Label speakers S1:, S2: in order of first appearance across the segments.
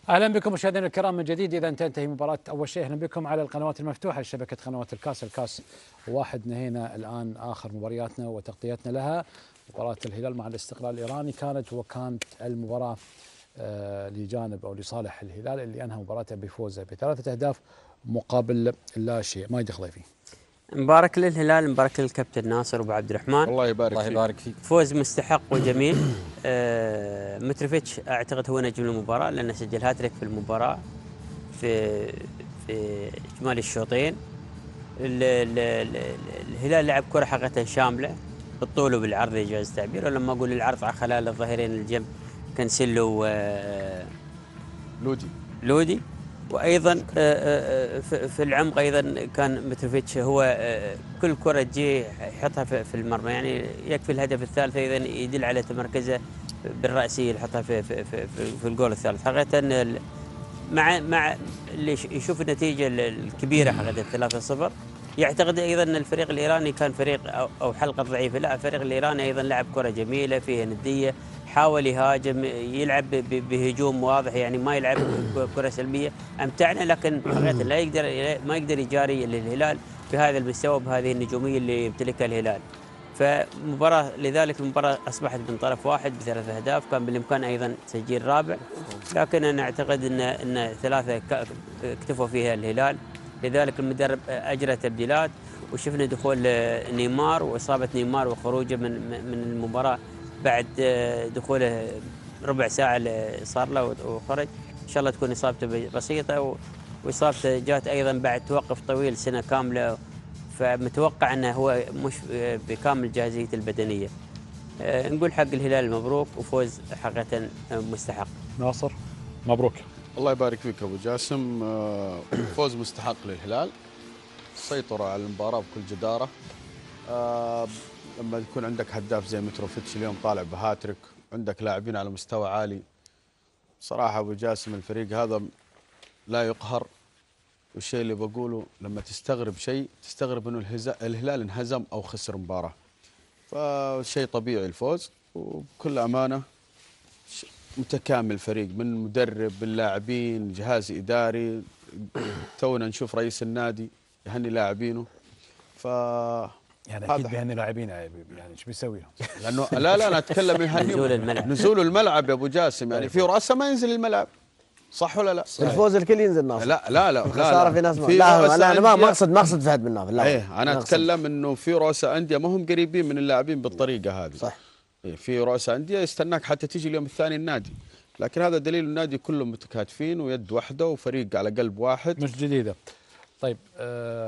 S1: اهلا بكم مشاهدينا الكرام من جديد. اذا تنتهي مباراه اول شيء اهلا بكم على القنوات المفتوحه شبكه قنوات الكاس واحد. نهينا الان اخر مبارياتنا وتغطيتنا لها. مباراه الهلال مع الاستقلال الايراني كانت المباراه لجانب او لصالح الهلال اللي انهى مباراته بفوزه بثلاثه اهداف مقابل لا شيء. ما يدخل فيه.
S2: مبارك للهلال، مبارك للكابتن ناصر وابو عبد الرحمن.
S3: الله يبارك فيك.
S2: فوز مستحق وجميل. متروفيتش اعتقد هو نجم المباراه لانه سجل هاتريك في المباراه في اجمالي الشوطين. الهلال لعب كره حقيقه شامله بالطول وبالعرض يجوز التعبير، ولما اقول العرض على خلال الظهيرين الجنب كانسيلو لودي وايضا في العمق ايضا كان متروفيتش هو كل كره تجي يحطها في المرمى، يعني يكفي الهدف الثالث ايضا يدل على تمركزه بالراسيه يحطها في الجول الثالث. حقيقه مع اللي يشوف النتيجه الكبيره حقيقه 3-0 يعتقد ايضا ان الفريق الايراني كان فريق او حلقه ضعيفه. لا، الفريق الايراني ايضا لعب كره جميله فيها نديه، حاول يهاجم يلعب بهجوم واضح، يعني ما يلعب كره سلبيه امتعنا، لكن حقيقه ما يقدر يجاري الهلال بهذا المستوى بهذه النجوميه اللي يمتلكها الهلال. فمباراه لذلك المباراه اصبحت من طرف واحد بثلاث اهداف، كان بالامكان ايضا تسجيل رابع، لكن انا اعتقد ان ثلاثه اكتفوا فيها الهلال. لذلك المدرب اجرى تبديلات وشفنا دخول نيمار واصابه نيمار وخروجه من المباراه بعد دخوله ربع ساعه صار له وخرج. ان شاء الله تكون اصابته بسيطه، واصابته جات ايضا بعد توقف طويل سنه كامله، فمتوقع انه هو مش بكامل جاهزيته البدنيه. نقول حق الهلال مبروك وفوز حقيقه مستحق.
S1: ناصر مبروك.
S3: الله يبارك فيك ابو جاسم. فوز مستحق للهلال، سيطروا على المباراه بكل جداره. لما يكون عندك هداف زي متروفيتش اليوم طالع بهاتريك، عندك لاعبين على مستوى عالي، صراحه ابو جاسم الفريق هذا لا يقهر. والشيء اللي بقوله لما تستغرب شيء تستغرب انه الهلال انهزم او خسر مباراه، فشيء طبيعي الفوز. وبكل امانه متكامل الفريق من مدرب باللاعبين جهاز اداري، تونا نشوف رئيس النادي يهني لاعبينه.
S1: يعني اكيد بيهني لاعبين، يعني ايش بيسوي لهم؟
S3: لانه لا انا اتكلم يهني نزول الملعب يا ابو جاسم، يعني في رؤساء ما ينزل الملعب، صح ولا لا؟
S4: الفوز الكل ينزل ناصر.
S3: لا
S4: الخساره في ناس لا انا ما اقصد فهد بن ناصر.
S3: ايه انا اتكلم انه في رؤساء انديه ما هم قريبين من اللاعبين بالطريقه هذه.
S4: صح.
S3: إيه، في رؤساء انديه يستناك حتى تيجي اليوم الثاني النادي، لكن هذا دليل النادي كلهم متكاتفين ويد واحده وفريق على قلب واحد.
S1: مش جديده. طيب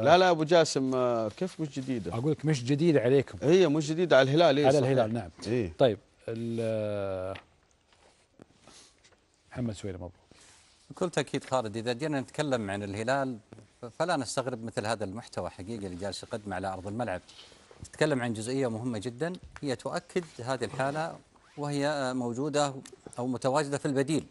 S3: لا ابو جاسم، كيف مش جديده؟
S1: اقول لك مش جديده عليكم.
S3: هي مش جديده على الهلال.
S1: على الهلال نعم.
S3: إيه؟
S1: طيب محمد سويلم مبروك.
S5: بكل تأكيد خالد، إذا جينا نتكلم عن الهلال فلا نستغرب مثل هذا المحتوى حقيقة اللي جالس يقدم على أرض الملعب. تتكلم عن جزئية مهمة جدا هي تؤكد هذه الحالة، وهي موجودة أو متواجدة في البديل.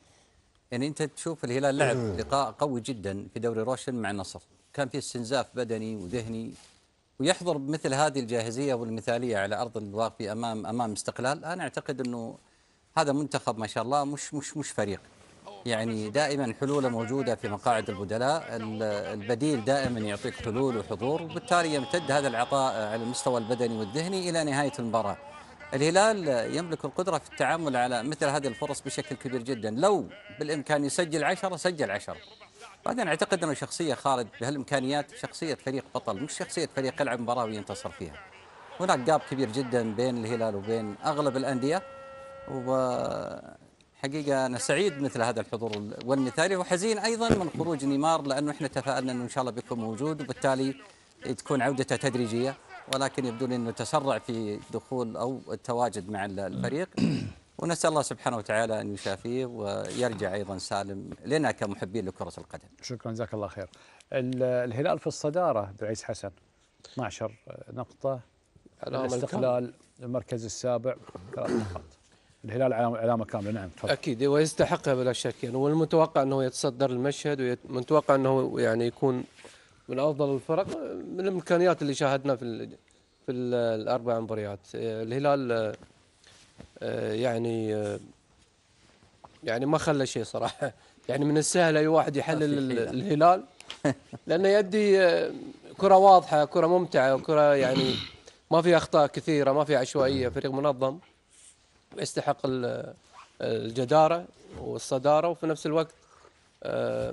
S5: يعني أنت تشوف الهلال لعب لقاء قوي جدا في دوري روشن مع النصر، كان فيه استنزاف بدني وذهني، ويحضر بمثل هذه الجاهزية والمثالية على أرض الواقع أمام استقلال. أنا أعتقد أنه هذا منتخب ما شاء الله مش فريق، يعني دائما حلوله موجوده في مقاعد البدلاء، البديل دائما يعطيك حلول وحضور، وبالتالي يمتد هذا العطاء على المستوى البدني والذهني الى نهايه المباراه. الهلال يملك القدره في التعامل على مثل هذه الفرص بشكل كبير جدا، لو بالامكان يسجل 10 سجل 10. بعدين اعتقد انه شخصيه خالد بهالامكانيات شخصيه فريق بطل، مش شخصيه فريق يلعب مباراه وينتصر فيها. هناك جاب كبير جدا بين الهلال وبين اغلب الانديه، حقيقة أنا سعيد مثل هذا الحضور والمثالي، وحزين أيضا من خروج نيمار، لأنه إحنا تفائلنا أنه إن شاء الله بيكون موجود وبالتالي تكون عودته تدريجية، ولكن يبدو لي أنه تسرع في دخول أو التواجد مع الفريق، ونسأل الله سبحانه وتعالى أن يشافيه ويرجع أيضا سالم لنا كمحبين لكرة القدم.
S1: شكرا جزاك الله خير. الهلال في الصدارة بعيس حسن 12 نقطة، الاستقلال المركز السابع 3 نقاط. الهلال علامة كاملة. نعم تفضل.
S6: أكيد ويستحقها بلا شك، يعني والمتوقع أنه يتصدر المشهد، ومتوقع أنه يعني يكون من أفضل الفرق من الإمكانيات اللي شاهدنا في الأربع مباريات. الهلال يعني يعني ما خلى شيء صراحه. يعني من السهل اي واحد يحلل الهلال لانه يدي كره واضحه، كره ممتعه، وكره يعني ما فيها اخطاء كثيره، ما فيها عشوائيه، فريق منظم يستحق الجداره والصداره. وفي نفس الوقت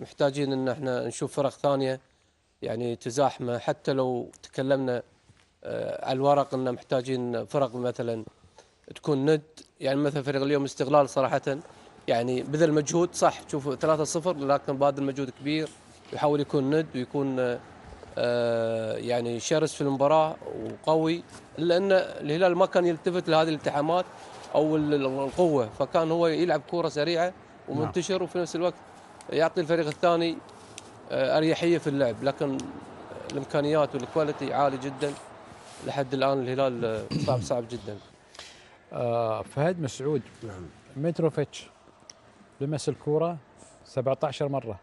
S6: محتاجين ان احنا نشوف فرق ثانيه يعني تزاحمه. حتى لو تكلمنا على الورق ان محتاجين فرق مثلا تكون ند، يعني مثلا فريق اليوم استقلال صراحه يعني بذل مجهود، صح تشوف 3-0 لكن باذل مجهود كبير، يحاول يكون ند ويكون يعني شرس في المباراه وقوي، الا ان الهلال ما كان يلتفت لهذه الالتحامات او القوه، فكان هو يلعب كوره سريعه ومنتشر وفي نفس الوقت يعطي الفريق الثاني اريحيه في اللعب. لكن الامكانيات والكواليتي عالي جدا لحد الان، الهلال صعب جدا.
S1: فهد مسعود، متروفيتش لمس الكوره 17 مره،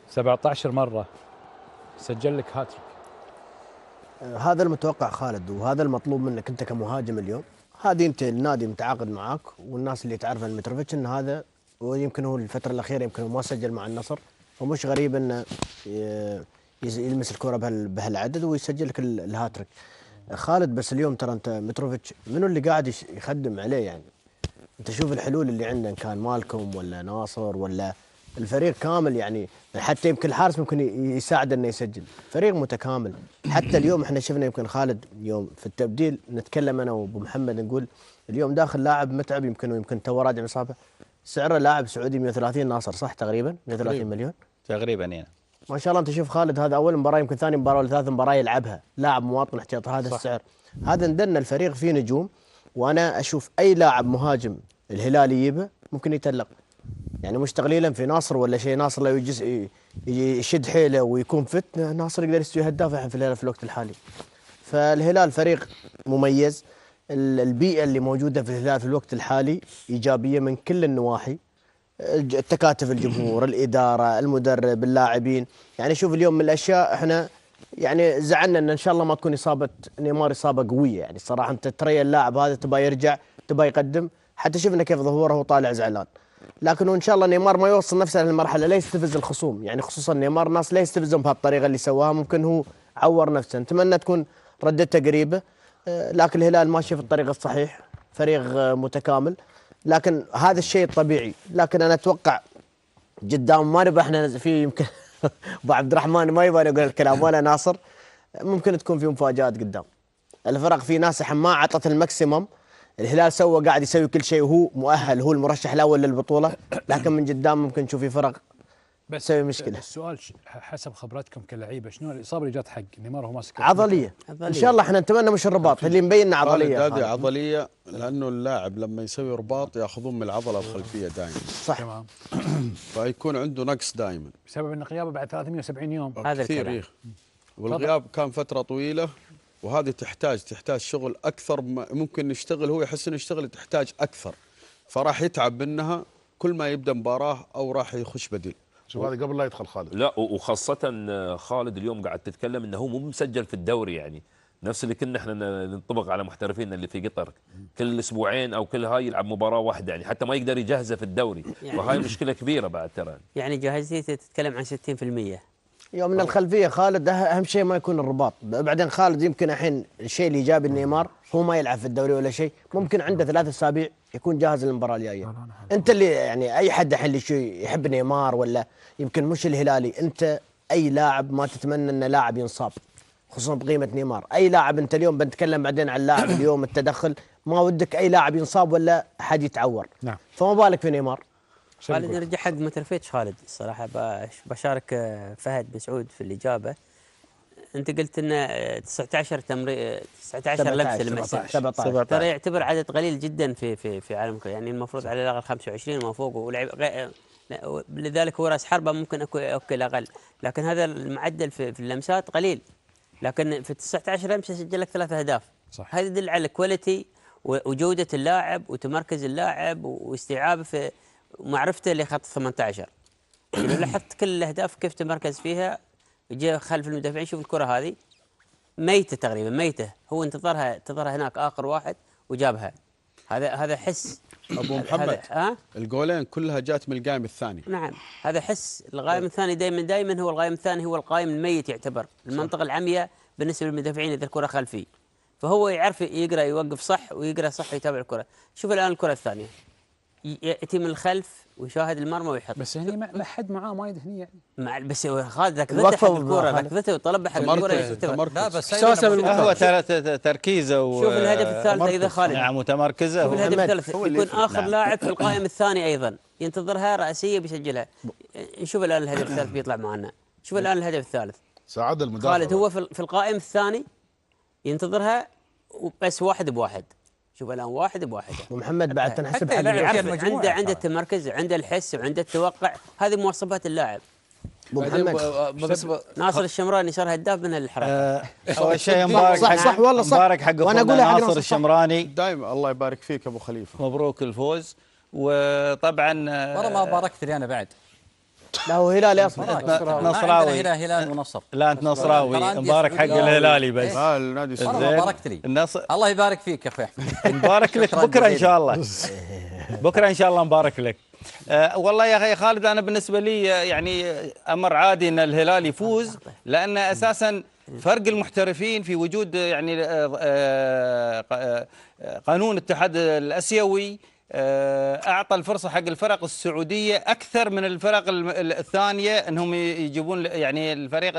S1: 17 مره سجل لك هاتريك.
S4: هذا المتوقع خالد، وهذا المطلوب منك انت كمهاجم اليوم. هذه انت النادي متعاقد معاك، والناس اللي تعرف عن متروفيتش ان هذا، ويمكن هو الفتره الاخيره يمكن ما سجل مع النصر، ومش غريب انه يلمس الكره بهالعدد ويسجل لك الهاتريك. خالد بس اليوم ترى انت متروفيتش منو اللي قاعد يخدم عليه؟ يعني انت شوف الحلول اللي عندنا، كان مالكم ولا ناصر ولا الفريق كامل، يعني حتى يمكن الحارس ممكن يساعد انه يسجل، فريق متكامل. حتى اليوم احنا شفنا يمكن خالد يوم في التبديل نتكلم انا وابو محمد نقول اليوم داخل لاعب متعب، يمكن تو راجع من اصابه، سعره لاعب سعودي 130 ناصر صح تقريبا 130 مليون
S7: تقريبا يعني.
S4: ما شاء الله. انت شوف خالد هذا اول مباراه يمكن ثاني مباراه ولا ثالث مباراه يلعبها، لاعب مواطن احتياط هذا صح. السعر هذا ندلنا الفريق فيه نجوم، وانا اشوف اي لاعب مهاجم الهلال يجيبه ممكن يتلق، يعني مش تقليلا في ناصر ولا شيء. ناصر لو يشد حيله ويكون فت، ناصر يقدر يستوي هداف في الهلال في الوقت الحالي. فالهلال فريق مميز، البيئه اللي موجوده في الهلال في الوقت الحالي ايجابيه من كل النواحي، تكاتف الجمهور، الاداره، المدرب، اللاعبين. يعني شوف اليوم من الاشياء احنا يعني زعلنا ان شاء الله ما تكون اصابه نيمار اصابه قويه، يعني الصراحه انت ترى اللاعب هذا تبى يرجع تبى يقدم، حتى شفنا كيف ظهوره وهو طالع زعلان. لكن وان شاء الله نيمار ما يوصل نفسه للمرحله لا يستفز الخصوم، يعني خصوصا نيمار ناس لا يستفزهم بهالطريقه اللي سواها، ممكن هو عور نفسه. نتمنى تكون ردته قريبه، لكن الهلال ماشي في الطريق الصحيح، فريق متكامل، لكن هذا الشيء الطبيعي. لكن انا اتوقع قدام ما نبغى احنا في يمكن ابو عبد الرحمن ما يبغى يقول الكلام ولا ناصر، ممكن تكون في مفاجات قدام. الفرق في ناس ما عطت الماكسيمم، الهلال سوى قاعد يسوي كل شيء وهو مؤهل، هو المرشح الاول للبطوله، لكن من قدام ممكن تشوف في فرق
S1: بس
S4: تسوي مشكله.
S1: السؤال حسب خبرتكم كلعيبه، شنو الاصابه اللي جات حق نيمار وهو ماسك؟
S4: عضليه ان شاء الله، احنا نتمنى مش الرباط اللي مبين عضليه.
S3: هذه عضليه، لانه اللاعب لما يسوي رباط ياخذون من العضله الخلفيه دائما
S4: صح،
S1: تمام.
S3: فيكون عنده نقص دائما
S1: بسبب ان غيابه بعد 370 يوم.
S2: هذا
S3: كثير
S2: الكلام.
S3: والغياب كان فتره طويله، وهذه تحتاج شغل اكثر. ممكن يشتغل هو يحس انه يشتغل، تحتاج اكثر، فراح يتعب منها كل ما يبدا مباراه او راح يخش بديل.
S8: شوف هذا قبل لا يدخل خالد.
S9: لا وخاصة خالد اليوم قاعد تتكلم انه هو مو مسجل في الدوري، يعني نفس اللي كنا احنا ننطبق على محترفين اللي في قطر كل اسبوعين او كل هاي يلعب مباراة واحدة، يعني حتى ما يقدر يجهزه في الدوري،
S2: يعني
S9: وهاي مشكلة كبيرة بعد ترى.
S2: يعني جاهزيته تتكلم عن 60%.
S4: يوم من الخلفيه خالد اهم شيء ما يكون الرباط. بعدين خالد يمكن الحين الشيء اللي جاب النيمار هو ما يلعب في الدوري ولا شيء، ممكن عنده 3 أسابيع يكون جاهز للمباراه الجايه. انت اللي يعني اي حد الحين اللي يحب نيمار ولا يمكن مش الهلالي، انت اي لاعب ما تتمنى ان لاعب ينصاب، خصوصا بقيمه نيمار. اي لاعب انت اليوم بنتكلم بعدين عن اللاعب اليوم التدخل، ما ودك اي لاعب ينصاب ولا حد يتعور.
S1: نعم.
S4: فما بالك في نيمار.
S2: خالد نرجع حق متروفيتش. خالد الصراحه بشارك فهد بن سعود في الاجابه. انت قلت انه 19 لمسه لمسه
S4: 17
S2: ترى يعتبر عدد قليل جدا في عالم الكره، يعني المفروض على الاقل 25 وما فوق، ولعب لذلك هو راس حربه ممكن اوكي اقل، لكن هذا المعدل في اللمسات قليل، لكن في 19 لمسه سجل لك 3 أهداف.
S1: صح.
S2: هذا يدل على كواليتي وجوده اللاعب وتمركز اللاعب واستيعابه في معرفته لخط 18. لو لاحظت كل الاهداف كيف تمركز فيها، جاء خلف المدافعين. شوف الكره هذه ميته تقريبا ميته، هو انتظرها هناك اخر واحد وجابها. هذا حس
S3: ابو محمد الجولين كلها جات من القائم الثاني.
S2: نعم هذا حس. القائم الثاني دائما هو القائم الثاني، هو القائم الميت يعتبر المنطقه العمياء بالنسبه للمدافعين اذا الكره خلفي، فهو يعرف يقرا يوقف صح ويقرا صح ويتابع الكره. شوف الان الكره الثانيه ياتي من الخلف ويشاهد المرمى ويحط،
S1: بس هني ما حد معاه ما يدهني يعني.
S2: بس خالد ذكرته حق الكره، ذكرته وطلب حق الكره.
S5: لا بس
S7: هو تركيزه.
S2: شوف الهدف الثالث ايضا خالد.
S7: نعم متمركزه.
S2: شوف الهدف الثالث يكون اخر لاعب في القائم الثاني ايضا ينتظرها راسيه بيسجلها. نشوف الان الهدف الثالث بيطلع معنا. شوف الان الهدف الثالث
S8: ساعد المدافع
S2: خالد هو في القائم الثاني ينتظرها بس 1-1. شوف الان 1-1.
S4: ومحمد بعد تنحسب
S2: عنده التمركز، عنده الحس وعنده التوقع، هذه مواصفات اللاعب.
S4: ابو محمد
S2: ناصر الشمراني صار هداف من الحركه.
S7: اول شيء مبارك
S4: صح والله صح.
S7: مبارك حق
S4: وانا اقول
S7: ناصر الشمراني
S3: دائما الله يبارك فيك ابو خليفه.
S7: مبروك الفوز. وطبعا
S5: والله ما باركت لي انا بعد.
S4: لا هو هلالي اصلا
S7: نصراوي.
S5: هلال ونصر.
S7: لا انت نصراوي. مبارك حق الهلالي بس.
S3: النادي
S5: ما باركت لي. الله يبارك فيك يا اخوي احمد.
S7: مبارك لك بكره ان شاء الله. بكره ان شاء الله مبارك لك. والله يا اخي خالد انا بالنسبه لي يعني امر عادي ان الهلال يفوز، لان اساسا فرق المحترفين في وجود يعني قانون الاتحاد الاسيوي اعطى الفرصه حق الفرق السعوديه اكثر من الفرق الثانيه انهم يجيبون يعني الفريق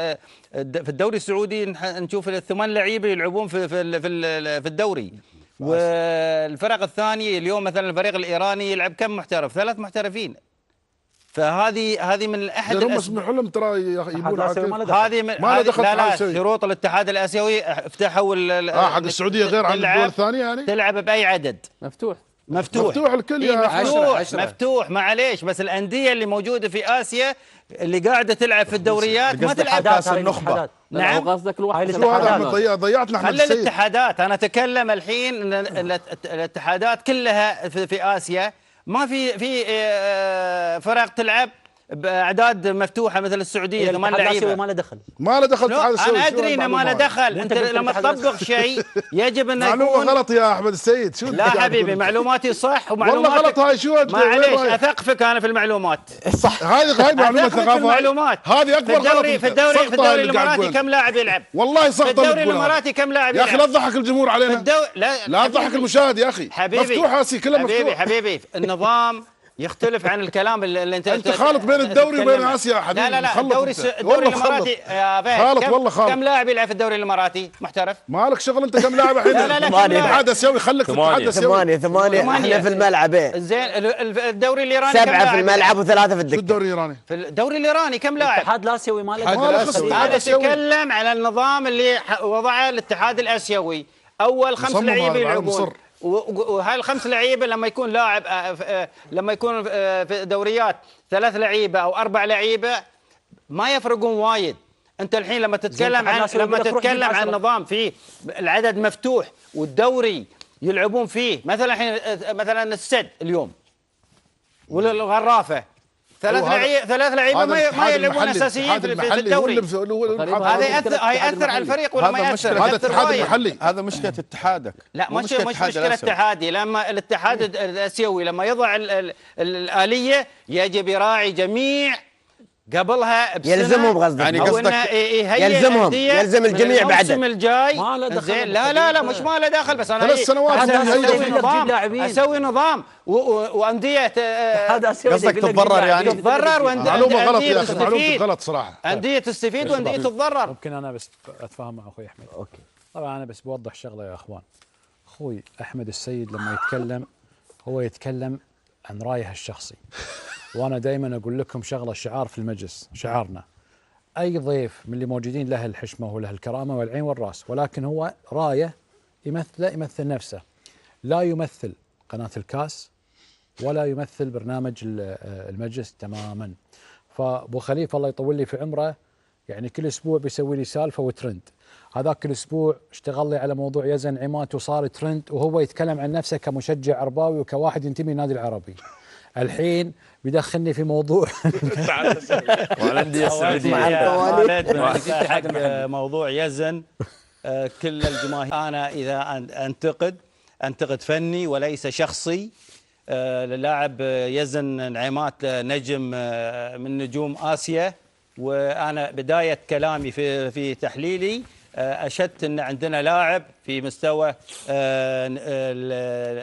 S7: في الدوري السعودي نشوف 8 لعيبه يلعبون في الدوري، والفرق الثانيه اليوم مثلا الفريق الايراني يلعب كم محترف؟ 3 محترفين. فهذه من احد
S8: هم مسموح لهم ترى يجيبون
S7: هذه ما دخلت لا شروط الاتحاد الاسيوي افتحوا
S8: حق السعوديه غير عن الدول الثانيه يعني
S7: تلعب باي عدد مفتوح الكل يا مفتوح معليش. بس الانديه اللي موجوده في اسيا اللي قاعده تلعب في الدوريات ما تلعب
S8: كاس النخبه.
S7: نعم
S2: قصدك
S8: ضيعتنا عن
S7: خلي الاتحادات. انا اتكلم الحين ان الاتحادات كلها في اسيا ما في فرق تلعب باعداد مفتوحه مثل السعوديه 8 لعيبه.
S8: ما له دخل
S7: انا ادري انه ما له دخل. انت لما تطبق شيء يجب انه يكون
S8: معلومه غلط يا احمد السيد. شو
S7: لا حبيبي معلوماتي صح ومعلوماتك
S8: والله غلط. هاي شو
S7: معليش اثقفك انا في المعلومات
S8: صح. هاي معلومه ثقافه.
S7: المعلومات
S8: هذه اكبر غلط.
S7: في الدوري الاماراتي كم لاعب يلعب؟
S8: والله سقط.
S7: في الدوري الاماراتي كم لاعب
S8: يا اخي لا تضحك الجمهور علينا. لا تضحك المشاهد يا اخي. مفتوح اسي كله مفتوح.
S7: حبيبي النظام يختلف عن الكلام اللي انت
S8: خالط بين الدوري وبين اسيا حبيبي.
S7: لا الدوري الاماراتي يا
S8: خالط والله خالط.
S7: كم لاعب يلعب في الدوري الاماراتي محترف؟
S8: مالك شغل انت كم لاعب الحين؟ الاتحاد الاسيوي خليك في الاتحاد الاسيوي.
S4: 8 احنا في الملعب.
S7: زين الدوري الايراني
S4: 7 في الملعب و3 في الدكه.
S8: شو الدوري الايراني؟
S7: في الدوري الايراني كم لاعب؟
S2: الاتحاد الاسيوي ما
S7: هذا تكلم على النظام اللي وضعه الاتحاد الاسيوي. اول 5 لعيبه يلعبون، وهاي ال5 لعيبه لما يكون لاعب لما يكون في دوريات 3 لعيبه او 4 لعيبه ما يفرقون وايد. انت الحين لما تتكلم عن نظام فيه العدد مفتوح والدوري يلعبون فيه مثلا الحين مثلا السد اليوم والغرافه 3 لعيبه ما يلعبون اساسيين في الدوري. هذا ياثر على الفريق ولا ما ياثر؟
S3: هذا الاتحاد المحلي. هذا مشكله اتحادك.
S7: لا مش مشكله اتحادي. لما الاتحاد الاسيوي لما يضع الاليه يجب يراعي جميع قبلها بسنه.
S4: يلزمهم قصدك
S7: يعني قصدك
S4: يلزم الجميع بعد
S7: الموسم الجاي.
S2: زين
S7: لا مش ما له دخل. بس انا
S8: 3 سنوات
S7: اسوي نظام وانديه
S3: قصدك تتضرر يعني.
S7: تتضرر
S8: معلومه غلط يا اخي. معلومه غلط صراحه.
S7: انديه تستفيد وانديه تتضرر.
S1: ممكن انا بس اتفاهم مع اخوي احمد.
S4: اوكي
S1: طبعا انا بس بوضح شغله يا اخوان. اخوي احمد السيد لما يتكلم هو يتكلم عن رايه الشخصي، وانا دائما اقول لكم شغله شعار في المجلس. شعارنا اي ضيف من اللي موجودين له الحشمه وله الكرامه والعين والراس، ولكن هو رايه يمثل نفسه، لا يمثل قناه الكاس ولا يمثل برنامج المجلس تماما. فابو خليفه الله يطول لي في عمره يعني كل اسبوع بيسوي لي سالفه وترند. هذاك الاسبوع اشتغل لي على موضوع يزن عمات وصار ترند، وهو يتكلم عن نفسه كمشجع عرباوي وكواحد ينتمي للنادي العربي. الحين بيدخلني في موضوع
S7: والانديه السعوديه حق موضوع يزن. كل الجماهير انا اذا انتقد انتقد فني وليس شخصي. اللاعب يزن نعيمات نجم من نجوم آسيا، وأنا بداية كلامي في تحليلي أشدت أن عندنا لاعب في مستوى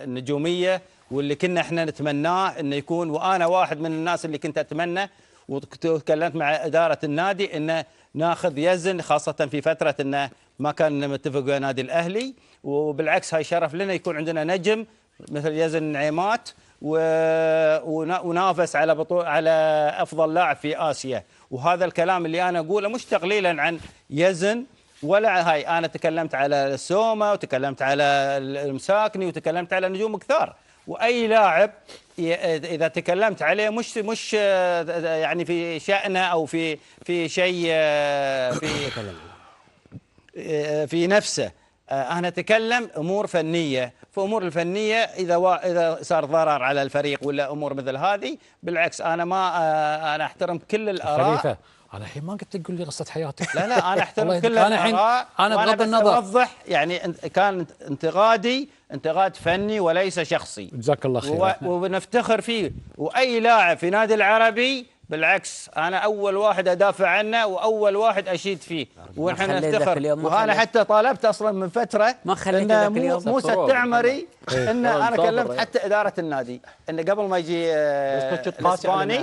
S7: النجومية، واللي كنا احنا نتمناه انه يكون، وانا واحد من الناس اللي كنت اتمنى، وتكلمت مع اداره النادي انه ناخذ يزن، خاصه في فتره انه ما كان متفق مع نادي الاهلي، وبالعكس هاي شرف لنا يكون عندنا نجم مثل يزن نعيمات ونافس على على افضل لاعب في اسيا. وهذا الكلام اللي انا اقوله مش تقليلا عن يزن ولا هاي، انا تكلمت على السومه وتكلمت على المساكني وتكلمت على نجوم كثار، واي لاعب اذا تكلمت عليه مش يعني في شأنه او في شيء في نفسه، انا اتكلم امور فنيه. فامور الفنيه اذا صار ضرر على الفريق ولا امور مثل هذه، بالعكس انا احترم كل الاراء.
S1: خليفه انا الحين ما قلت تقول لي قصه حياتك.
S7: لا انا احترم كل الاراء،
S1: انا بغض النظر
S7: اوضح يعني كان انتقاد فني وليس شخصي.
S1: جزاك الله خير.
S7: وبنفتخر فيه، واي لاعب في نادي العربي بالعكس انا اول واحد ادافع عنه واول واحد اشيد فيه، ونحن نفتخر. وانا حتى طالبت اصلا من فتره ان موسى التعمري ان انا كلمت حتى اداره النادي انه قبل ما يجي الاسباني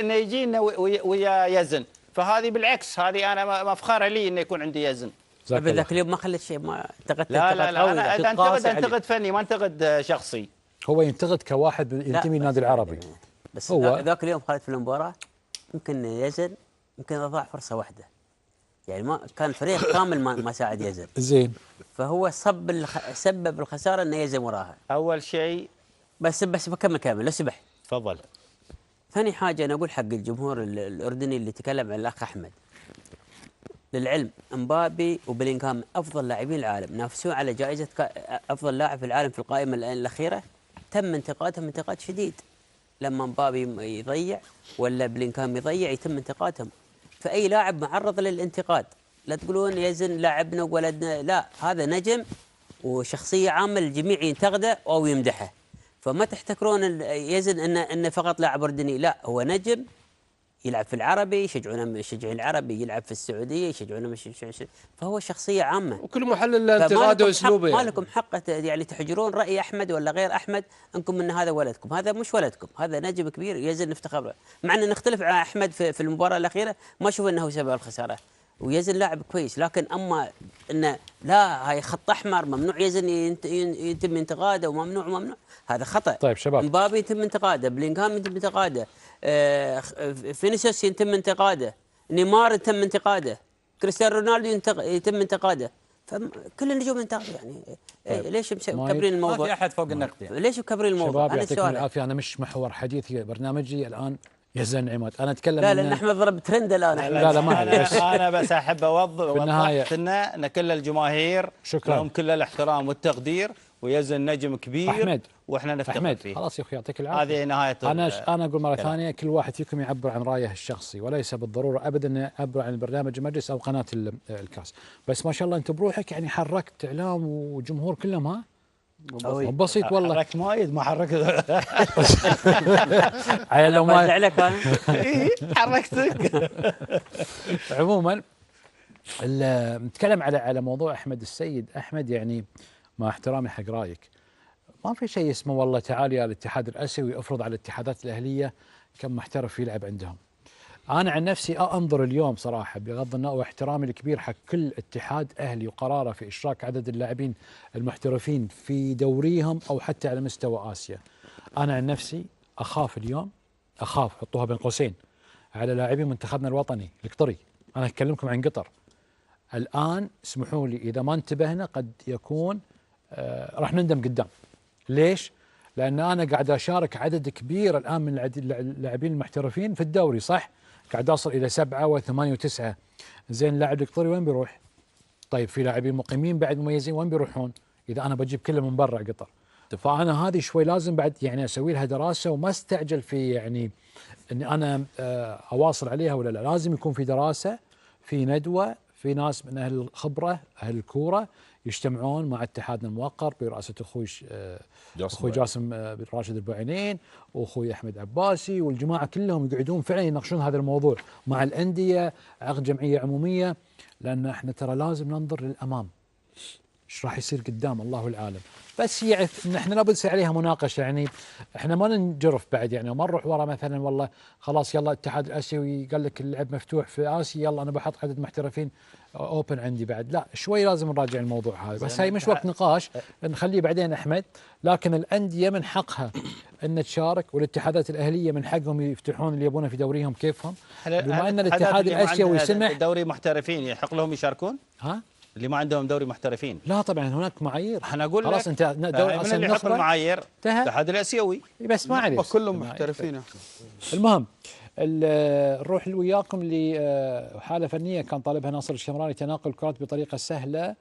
S7: انه يجينا ويا يزن، فهذه بالعكس هذه انا مفخره لي انه يكون عندي يزن.
S2: ذاك اليوم ما خليت شيء، ما انتقدت.
S7: لا انا انتقد فني ما انتقد شخصي.
S1: هو ينتقد كواحد ينتمي للنادي العربي.
S2: بس هو ذاك اليوم خالد في المباراة يمكن يزن يمكن ضاع فرصة واحدة، يعني ما كان الفريق كامل ما ساعد يزن.
S1: زين.
S2: فهو سبب الخسارة انه يزن وراها.
S7: اول شيء
S2: بس بكمل كامل لو سمحت.
S7: تفضل.
S2: ثاني حاجة انا اقول حق الجمهور الاردني اللي تكلم عن الاخ احمد، للعلم امبابي وبلينغهام افضل لاعبين العالم، نافسون على جائزة افضل لاعب في العالم في القائمة الاخيرة، تم انتقادهم انتقاد شديد. لما مبابي يضيع ولا بلينغهام يضيع يتم انتقادهم، فأي لاعب معرض للانتقاد. لا تقولون يزن لاعبنا وولدنا، لا، هذا نجم وشخصية عامة الجميع ينتقده أو يمدحه، فما تحتكرون يزن إنه فقط لاعب أردني، لا، هو نجم يلعب في العربي، يشجعونه يشجع العربي، يلعب في السعوديه يشجعونه فهو شخصيه عامه،
S6: وكل محلل له انتقاده واسلوبه.
S2: ما لكم حق يعني تحجرون راي احمد ولا غير احمد انكم ان هذا ولدكم، هذا مش ولدكم، هذا نجم كبير يزن نفتخر، مع ان نختلف على احمد في المباراه الاخيره، ما اشوف انه سبب الخساره، ويزن لاعب كويس، لكن اما انه لا هاي خط احمر ممنوع يزن يتم انتقاده وممنوع هذا خطا.
S1: طيب شباب،
S2: مبابي يتم انتقاده، بلينغهام يتم انتقاده، فينيسيوس يتم انتقاده، نيمار يتم انتقاده، كريستيانو رونالدو يتم انتقاده، فكل النجوم ينتقدوا يعني. طيب. ليش مكبرين الموضوع؟
S5: ما في احد فوق النقد يعني.
S2: ليش مكبرين الموضوع؟
S1: شباب يعطيكم العافيه، انا مش محور حديثي برنامجي الان يزن نعيمات، انا اتكلم
S2: لا لان احمد ضرب ترند الان.
S1: لا ما
S7: انا بس احب اوضح ان كل الجماهير
S1: شكرا
S7: لهم كل الاحترام والتقدير، ويزن نجم كبير
S1: أحمد.
S7: واحنا نفتخر فيه.
S1: خلاص يا اخوي يعطيك العافيه،
S7: هذه نهايه.
S1: انا اقول مره ثانيه كل واحد فيكم يعبر عن رايه الشخصي، وليس بالضروره ابدا انه يعبر عن برنامج المجلس او قناه الكاس، بس ما شاء الله انت بروحك يعني حركت اعلام وجمهور كلهم. ها بسيط والله،
S7: حركت وايد ما حركت
S2: لو ما ارجع لك انا
S7: حركتك.
S1: عموما نتكلم على موضوع احمد السيد. احمد يعني مع احترامي حق رايك، ما في شيء اسمه والله تعال يا الاتحاد الاسيوي افرض على الاتحادات الاهليه كم محترف يلعب عندهم. انا عن نفسي انظر اليوم صراحه بغض النظر واحترامي الكبير حق كل اتحاد اهلي وقراره في اشراك عدد اللاعبين المحترفين في دوريهم او حتى على مستوى اسيا، انا عن نفسي اخاف اليوم، اخاف حطوها بين قوسين على لاعبين منتخبنا الوطني القطري. انا اكلمكم عن قطر الان، اسمحوا لي اذا ما انتبهنا قد يكون راح نندم قدام. ليش؟ لان انا قاعد اشارك عدد كبير الان من اللاعبين المحترفين في الدوري، صح؟ قاعد اصل الى 7 و8 و9. زين اللاعب القطري وين بيروح؟ طيب في لاعبين مقيمين بعد مميزين وين بيروحون؟ اذا انا بجيب كله من برا قطر. فانا هذه شوي لازم بعد يعني اسوي لها دراسه، وما استعجل في يعني اني انا اواصل عليها ولا لا، لازم يكون في دراسه، في ندوه، في ناس من اهل الخبره اهل الكوره يجتمعون مع اتحادنا الموقر برئاسه اخوي جاسم بن راشد البوعينين واخوي احمد عباسي والجماعه كلهم يقعدون فعلا يناقشون هذا الموضوع مع الانديه، عقد جمعيه عموميه، لان احنا ترى لازم ننظر للامام. ايش راح يصير قدام الله العالم، بس يعرف ان احنا لابد يصير عليها مناقشه، يعني احنا ما ننجرف بعد، يعني وما نروح ورا مثلا والله خلاص يلا الاتحاد الاسيوي قال لك اللعب مفتوح في اسيا يلا انا بحط عدد محترفين اوبن عندي بعد، لا شوي لازم نراجع الموضوع هذا، بس هاي مش وقت نقاش نخليه بعدين احمد. لكن الانديه من حقها ان تشارك، والاتحادات الاهليه من حقهم يفتحون اللي يبونه في دوريهم كيفهم، بما ان الاتحاد الاسيوي سمح
S7: دوري محترفين يحق لهم يشاركون؟
S1: ها
S7: اللي ما عندهم دوري محترفين؟
S1: لا طبعا هناك معايير.
S7: انا اقول
S1: خلاص انت دوري
S7: من اللي يحط المعايير الاتحاد الاسيوي،
S1: بس ما عليه
S3: كلهم محترفين.
S1: المهم نروح وياكم لحاله فنيه كان طالبها ناصر الشمراني، تناقل الكرات بطريقه سهله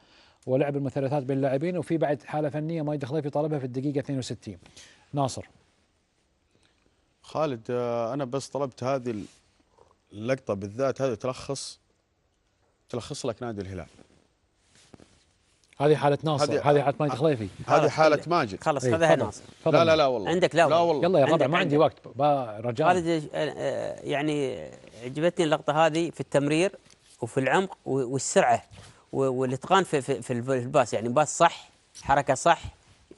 S1: ولعب المثلثات بين اللاعبين، وفي بعد حاله فنيه ماجد خليفي طالبها في الدقيقه 62. ناصر.
S3: خالد انا بس طلبت هذه اللقطه بالذات، هذه تلخص لك نادي الهلال.
S1: هذه حالة ناصر، هذه حالة ماجد خليفي،
S3: هذه حالة ماجد.
S2: خلاص خذها ناصر.
S3: لا والله
S2: عندك لا
S3: والله.
S1: يلا يا ربع ما عندي وقت رجاء.
S2: خالد يعني عجبتني اللقطة هذه في التمرير وفي العمق والسرعة والاتقان في الباس، يعني باس صح، حركة صح.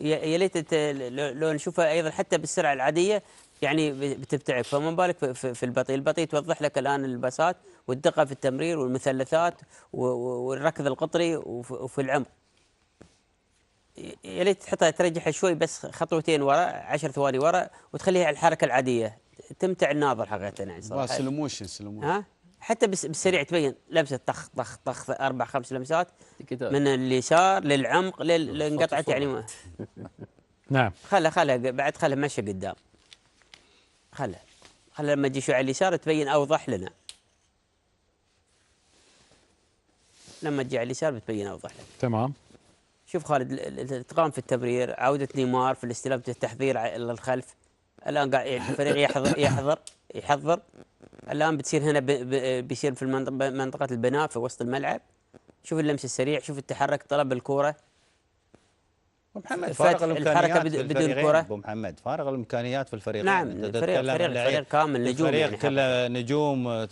S2: يا ليت لو نشوفها ايضا حتى بالسرعة العادية يعني بتبتعد، فما بالك في البطيء توضح لك الان الباسات والدقة في التمرير والمثلثات والركض القطري وفي العمق. يا ليت تحطها ترجعها شوي بس خطوتين ورا، 10 ثواني ورا، وتخليها على الحركه العاديه تمتع الناظر حقيقه يعني صراحه.
S3: سلو موشن
S2: ها حتى بالسريع تبين لمسه طخ طخ طخ 4-5 لمسات من اليسار للعمق لانقطعت يعني
S1: نعم.
S2: خلها بعد خلها مشى قدام، خلها لما تجي شوي على اليسار تبين اوضح لنا، لما تجي على اليسار بتبين اوضح لنا.
S1: تمام.
S2: شوف خالد الاتقان في التمرير، عودة نيمار في الاستلام التحضير للخلف، الآن قاعد الفريق يحضر الآن بتصير هنا بيصير في منطقة البناء في وسط الملعب. شوف اللمس السريع، شوف التحرك، طلب الكرة.
S7: محمد فارغ الامكانيات بدون كرة. ابو محمد فارغ الامكانيات في الفريق.
S2: نعم الفريق كامل نجوم،
S7: الفريق كله نجوم،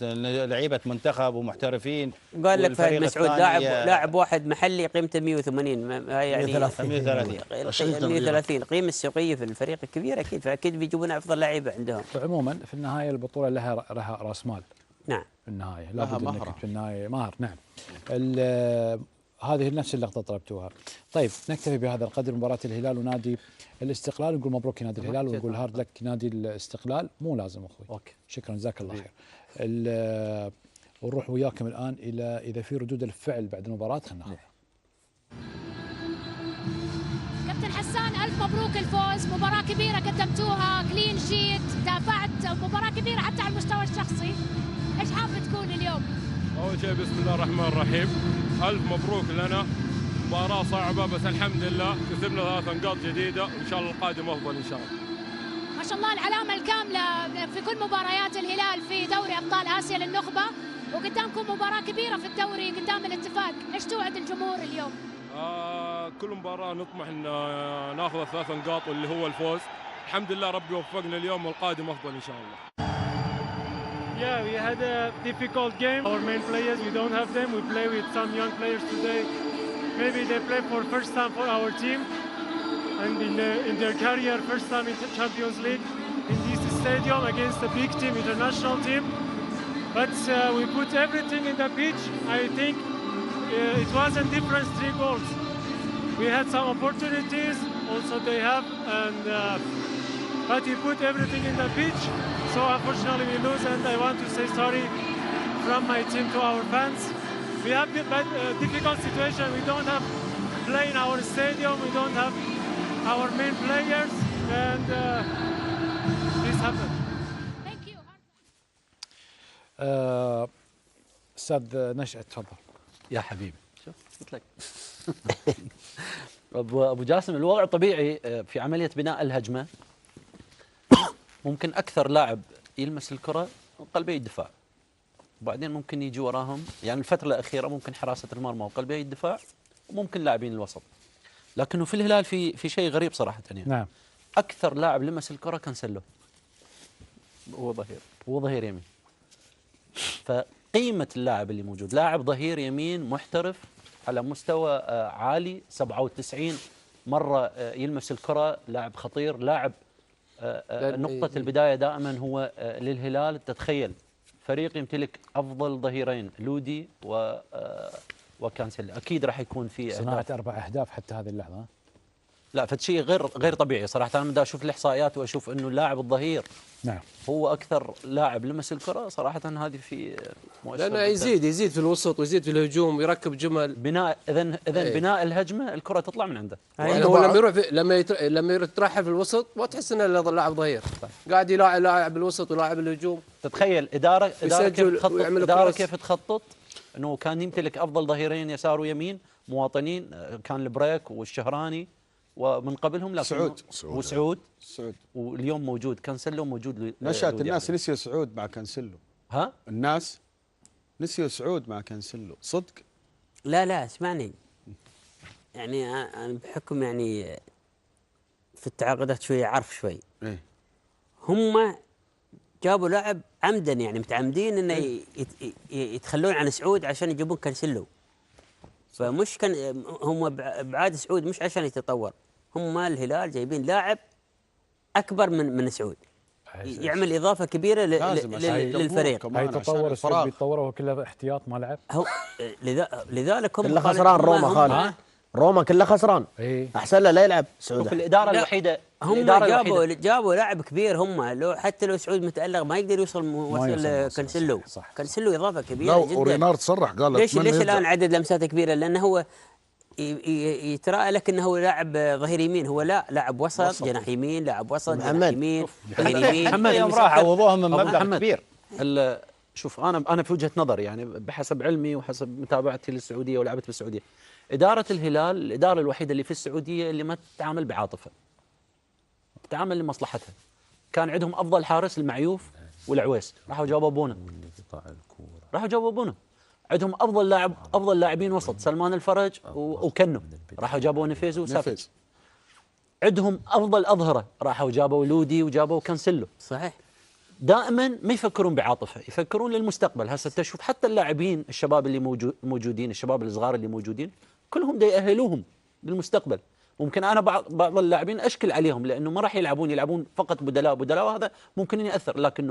S7: لعيبه منتخب ومحترفين.
S2: قال لك فهد مسعود لاعب واحد محلي قيمته 180 يعني 130 قيمه السوقيه في الفريق كبيره اكيد، فاكيد بيجيبون افضل لعيبه عندهم.
S1: عموما في النهايه البطوله لها راس مال.
S2: نعم
S1: في النهايه لابد انك في النهايه ماهر. نعم. هذه نفس اللقطة طلبتوها. طيب نكتفي بهذا القدر. مباراة الهلال ونادي الاستقلال، نقول مبروك نادي الهلال ونقول هارد لك نادي الاستقلال. مو لازم اخوي.
S5: اوكي
S1: شكرا جزاك الله خير. ونروح وياكم الان الى اذا في ردود الفعل بعد المباراة. خلينا ناخذ.
S10: كابتن حسان الف مبروك الفوز، مباراة كبيرة قدمتوها، كلين شيت، دافعت، مباراة كبيرة حتى على المستوى الشخصي. ايش حاب تكون اليوم؟
S11: اول شيء بسم الله الرحمن الرحيم، الف مبروك لنا، مباراة صعبة بس الحمد لله كسبنا 3 نقاط جديدة وان شاء الله القادم افضل ان شاء الله.
S10: ما شاء الله العلامة الكاملة في كل مباريات الهلال في دوري ابطال اسيا للنخبة، وقدامكم مباراة كبيرة في الدوري قدام الاتفاق، ايش توعد الجمهور اليوم؟
S11: كل مباراة نطمح ان ناخذ 3 نقاط واللي هو الفوز. الحمد لله ربي وفقنا اليوم والقادم افضل ان شاء الله.
S12: Yeah, we had a difficult game. Our main players, we don't have them. We play with some young players today. Maybe they play for first time for our team, and in their career, first time in the Champions League in this stadium against a big team, international team. But we put everything in the pitch. I think it wasn't different 3 goals. We had some opportunities, also they have, and but we put everything in the pitch. So unfortunately we lose, and I want to say sorry from my team to our fans. We have a difficult situation. We don't have play in our stadium. We don't have our main players, and this happened.
S10: Thank you.
S1: استاذ نشأت تفضل.
S5: يا حبيبي شوف قلت لك. ابو جاسم، الوضع طبيعي في عمليه بناء الهجمه. ممكن اكثر لاعب يلمس الكره قلبي الدفاع، وبعدين ممكن يجي وراهم، يعني الفتره الاخيره ممكن حراسه المرمى وقلبي الدفاع
S13: وممكن لاعبين الوسط. لكنه في الهلال في شيء غريب صراحه يعني.
S1: نعم.
S13: اكثر لاعب لمس الكره كانسيلو، هو ظهير يمين. فقيمه اللاعب اللي موجود، لاعب ظهير يمين محترف على مستوى عالي، 97 مره يلمس الكره، لاعب خطير، لاعب نقطه البدايه دائما هو للهلال. تتخيل فريق يمتلك افضل ظهيرين، لودي وكانسيلو، اكيد راح يكون في
S1: صناعه 4 أهداف حتى هذه اللحظه.
S13: لا فشيء غير طبيعي صراحه. انا بدي اشوف الاحصائيات واشوف انه اللاعب الظهير
S1: نعم
S13: هو اكثر لاعب لمس الكره صراحه. هذه في
S6: لانه يزيد في الوسط ويزيد في الهجوم ويركب جمل
S13: بناء. اذا بناء الهجمه الكره تطلع من عنده.
S6: يعني هو لما يروح لما يترحل في الوسط ما تحس انه لاعب ظهير، قاعد يلاعب الوسط ويلاعب الهجوم.
S13: تتخيل اداره كيف تخطط انه كان يمتلك افضل ظهيرين يسار ويمين مواطنين، كان البريك والشهراني ومن قبلهم، لكن وسعود واليوم موجود كانسيلو موجود.
S3: نشأت الناس نسيوا سعود مع كانسيلو.
S13: ها
S3: الناس نسيوا سعود مع كانسيلو صدق.
S2: لا اسمعني، يعني انا بحكم يعني في التعاقدات شويه عارف شوي.
S3: ايه
S2: هم جابوا لاعب عمدا، يعني متعمدين انه يتخلون عن سعود عشان يجيبون كانسيلو. فمش كان هم بعاد سعود مش عشان يتطور، هم الهلال جايبين لاعب اكبر من سعود يعمل اضافه كبيره للفريق.
S1: هاي تطور سعود بيتطور وهو كله احتياط ما لعب.
S2: لذلك هم
S4: كله خسران. روما خالد روما كله خسران. احسن له لا يلعب سعود.
S13: في الاداره الوحيده
S2: هم جابوا لاعب كبير. هم حتى لو سعود متالق ما يقدر يوصل كانسيلو. كانسيلو اضافه كبيره جدا.
S8: ورينارد صرح قال
S2: ليش الان عدد لمساته كبيره؟ لانه هو يتراءى لك انه هو لاعب ظهير يمين، هو لا لاعب وسط، جناح يمين، لاعب وسط، جناح يمين، ظهير يمين.
S7: محمد يوم راح عوضوها من مبلغ كبير.
S13: شوف انا في وجهه نظري يعني بحسب علمي وحسب متابعتي للسعوديه ولعبت في السعوديه، اداره الهلال الاداره الوحيده اللي في السعوديه اللي ما تتعامل بعاطفه، تتعامل لمصلحتها. كان عندهم افضل حارس المعيوف والعويس، راحوا جابوا بونا. عندهم افضل لاعبين وسط، سلمان الفرج وكنو، راحوا جابوا نفيز وسافيز. عندهم افضل اظهره، راحوا جابوا لودي وجابوا كانسيلو.
S2: صحيح.
S13: دائما ما يفكرون بعاطفه، يفكرون للمستقبل. هسه تشوف حتى اللاعبين الشباب اللي موجودين، الشباب الصغار اللي موجودين كلهم دا يأهلوهم للمستقبل. ممكن انا بعض اللاعبين اشكل عليهم لانه ما راح يلعبون فقط بدلاء، وهذا ممكن ياثر، لكنه